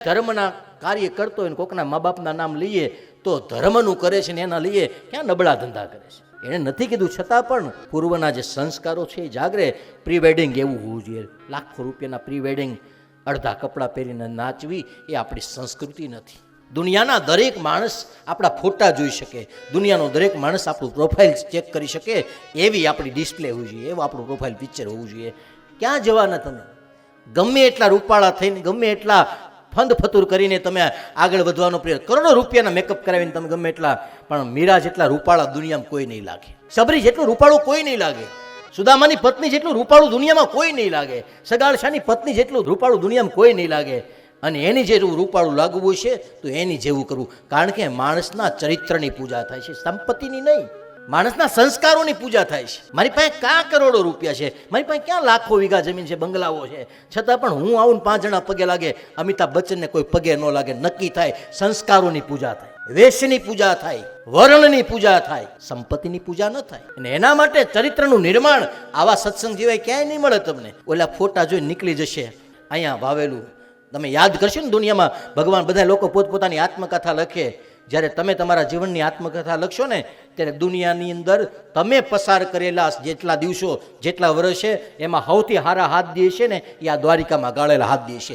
ધર્મના કાર્ય કરતો હોય ને કોકના મા બાપના નામ લઈએ તો ધર્મનું કરે છે ને એના લઈએ ક્યાં નબળા ધંધા કરે છે. એણે નથી કીધું છતાં પણ પૂર્વના જે સંસ્કારો છે એ જાગરે. પ્રી વેડિંગ એવું હોવું જોઈએ. લાખો રૂપિયાના પ્રી વેડિંગ અડધા કપડાં પહેરીને નાચવી એ આપણી સંસ્કૃતિ નથી. દુનિયાના દરેક માણસ આપણા ફોટા જોઈ શકે, દુનિયાનો દરેક માણસ આપણું પ્રોફાઇલ ચેક કરી શકે એવી આપણી ડિસ્પ્લે હોવી જોઈએ, એવું આપણું પ્રોફાઇલ પિક્ચર હોવું જોઈએ. ક્યાં જવાના તમે? ગમે એટલા રૂપાળા થઈને, ગમે એટલા ફંદ ફતુર કરીને તમે આગળ વધવાનો પ્રયત્ન, કરોડો રૂપિયાના મેકઅપ કરાવીને તમે ગમે એટલા, પણ મીરા જેટલા રૂપાળા દુનિયામાં કોઈ નહીં લાગે. સબરી જેટલું રૂપાળું કોઈ નહીં લાગે. સુદામાની પત્ની જેટલું રૂપાળું દુનિયામાં કોઈ નહીં લાગે. સગાળશાની પત્ની જેટલું રૂપાળું દુનિયામાં કોઈ નહીં લાગે. અને એની જેવું રૂપાળું લાગવું છે તો એની જેવું કરવું. કારણ કે માણસના ચરિત્રની પૂજા થાય છે, સંપત્તિની નહીં. માણસના સંસ્કારોની પૂજા થાય છે. મારી પાસે ક્યાં કરોડો રૂપિયા છે, મારી પાસે ક્યાં લાખો વીઘા જમીન છે, બંગલાઓ છે, છતાં પણ હું આવું 5 જણા પગે લાગે, અમિતાભ બચ્ચનને કોઈ પગે ન લાગે. નક્કી થાય સંસ્કારોની પૂજા થાય, વેશની પૂજા થાય, વર્ણની પૂજા થાય, સંપત્તિની પૂજા ન થાય. અને એના માટે ચરિત્રનું નિર્માણ આવા સત્સંગ સિવાય ક્યાંય નહીં મળે તમને. ઓલા ફોટા જોઈ નીકળી જશે. અહીંયા વાવેલું તમે યાદ કરશો ને, દુનિયામાં ભગવાન બધા લોકો પોતપોતાની આત્મકથા લખે. જ્યારે તમે તમારા જીવનની આત્મકથા લખશો ને ત્યારે દુનિયાની અંદર તમે પસાર કરેલા જેટલા દિવસો, જેટલા વર્ષ છે એમાં સૌથી સારા હાથ દે છે ને એ આ દ્વારિકામાં ગાળેલા હાથ દે છે.